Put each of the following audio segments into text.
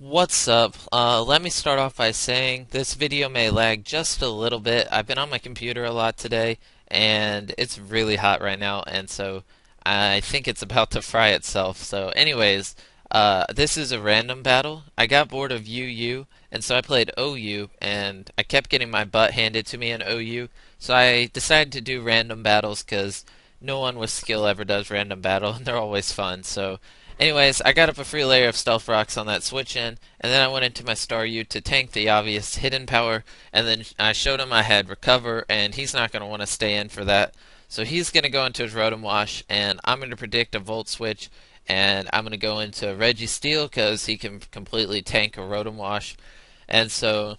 What's up? Let me start off by saying this video may lag just a little bit. I've been on my computer a lot today, and it's really hot right now, and so I think it's about to fry itself. So, anyways, this is a random battle. I got bored of UU, and so I played OU, and I kept getting my butt handed to me in OU, so I decided to do random battles because no one with skill ever does random battle, and they're always fun. So, anyways, I got up a free layer of stealth rocks on that switch in, and then I went into my Star U to tank the obvious hidden power, and then I showed him I had recover, and he's not going to want to stay in for that. So he's going to go into his Rotom Wash, and I'm going to predict a Volt Switch, and I'm going to go into Registeel because he can completely tank a Rotom Wash. And so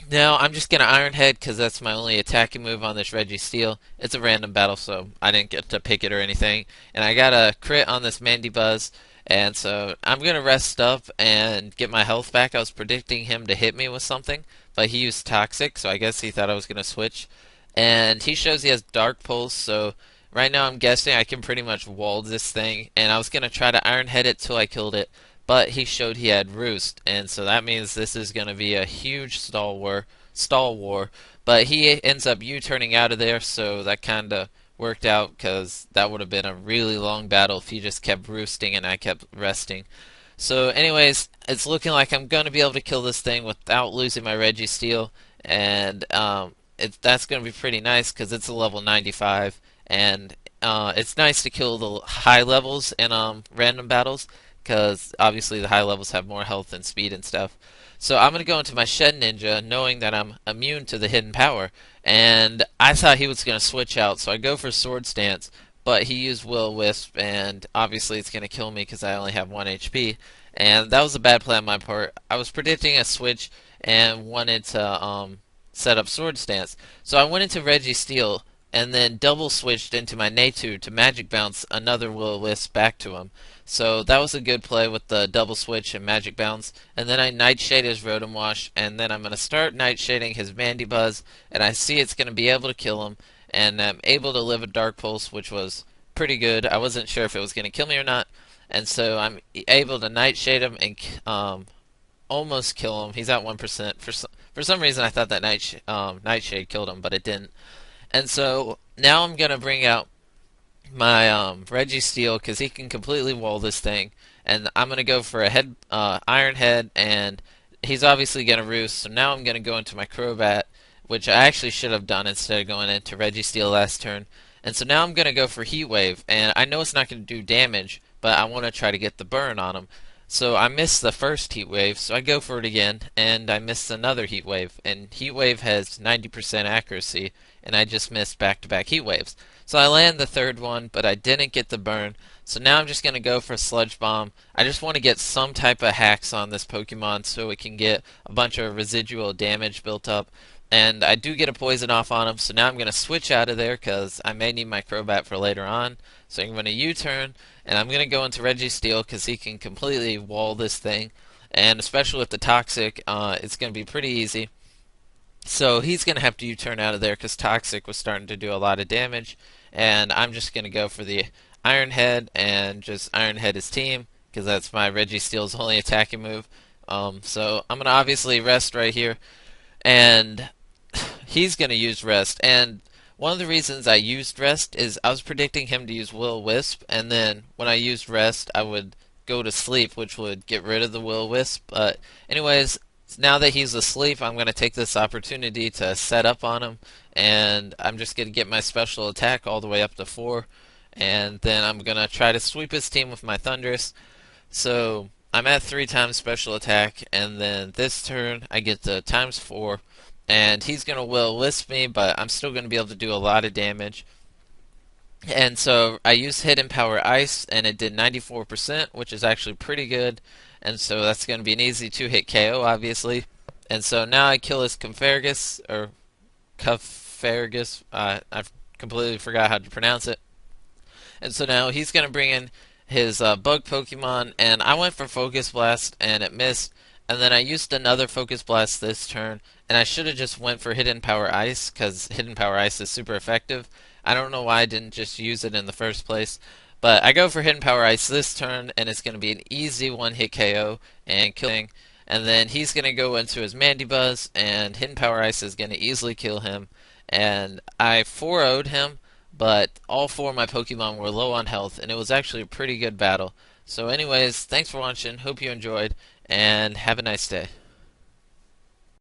now I'm just gonna Iron Head because that's my only attacking move on this Registeel. It's a random battle, so I didn't get to pick it or anything. And I got a crit on this Mandibuzz, and so I'm gonna rest up and get my health back. I was predicting him to hit me with something, but he used Toxic, so I guess he thought I was gonna switch. And he shows he has Dark Pulse, so right now I'm guessing I can pretty much wall this thing. And I was gonna try to Iron Head it till I killed it, but he showed he had Roost, and so that means this is going to be a huge stall war. But he ends up U-turning out of there, so that kind of worked out because that would have been a really long battle if he just kept roosting and I kept resting. So, anyways, it's looking like I'm going to be able to kill this thing without losing my Registeel, and that's going to be pretty nice because it's a level 95, and it's nice to kill the high levels in random battles because obviously the high levels have more health and speed and stuff. So I'm going to go into my Shed Ninja knowing that I'm immune to the hidden power, and I thought he was going to switch out, so I go for Sword Stance, but he used Will-O-Wisp, and obviously it's going to kill me because I only have 1 HP, and that was a bad play on my part. I was predicting a switch and wanted to set up Sword Stance, so I went into Registeel and then double switched into my Natu to Magic Bounce another Will-O-Wisp back to him. So that was a good play with the double switch and Magic Bounce. And then I Nightshade his Rotom Wash, and then I'm going to start Nightshading his Mandibuzz, and I see it's going to be able to kill him, and I'm able to live a Dark Pulse, which was pretty good. I wasn't sure if it was going to kill me or not, and so I'm able to Nightshade him and almost kill him. He's at 1%. For some reason, I thought that Nightshade killed him, but it didn't. And so now I'm gonna bring out my Registeel because he can completely wall this thing, and I'm gonna go for a Iron Head, and he's obviously gonna roost. So now I'm gonna go into my Crobat, which I actually should have done instead of going into Registeel last turn. And so now I'm gonna go for Heat Wave, and I know it's not gonna do damage, but I want to try to get the burn on him. So I missed the first Heat Wave, so I go for it again, and I missed another Heat Wave. And Heat Wave has 90% accuracy, and I just missed back-to-back Heat Waves. So I land the third one, but I didn't get the burn. So now I'm just going to go for Sludge Bomb. I just want to get some type of hacks on this Pokemon so it can get a bunch of residual damage built up. And I do get a poison off on him, so now I'm going to switch out of there because I may need my Crobat for later on. So I'm going to U-turn, and I'm going to go into Registeel because he can completely wall this thing. And especially with the Toxic, it's going to be pretty easy. So he's going to have to U-turn out of there because Toxic was starting to do a lot of damage. And I'm just going to go for the Iron Head and just Iron Head his team because that's my Registeel's only attacking move. So I'm going to obviously rest right here. And he's going to use Rest. And one of the reasons I used Rest is I was predicting him to use Will-O-Wisp. And then when I used Rest, I would go to sleep, which would get rid of the Will-O-Wisp. But anyways, now that he's asleep, I'm going to take this opportunity to set up on him, and I'm just going to get my special attack all the way up to 4, and then I'm going to try to sweep his team with my Thundurus. So I'm at 3 times special attack, and then this turn I get the times 4, and he's going to Will-O-Wisp me, but I'm still going to be able to do a lot of damage. And so I used Hidden Power Ice, and it did 94%, which is actually pretty good. And so that's going to be an easy 2-hit KO, obviously. And so now I kill his Cumfergus, or Cuffergus. I've completely forgot how to pronounce it. And so now he's going to bring in his bug Pokemon, and I went for Focus Blast, and it missed. And then I used another Focus Blast this turn, and I should have just went for Hidden Power Ice, because Hidden Power Ice is super effective. I don't know why I didn't just use it in the first place, But I go for Hidden Power Ice this turn, and it's going to be an easy one-hit KO and killing. And then he's going to go into his Mandibuzz, and Hidden Power Ice is going to easily kill him. And I 4-0'd him, but all four of my Pokemon were low on health, and it was actually a pretty good battle. So anyways, thanks for watching, hope you enjoyed, and have a nice day.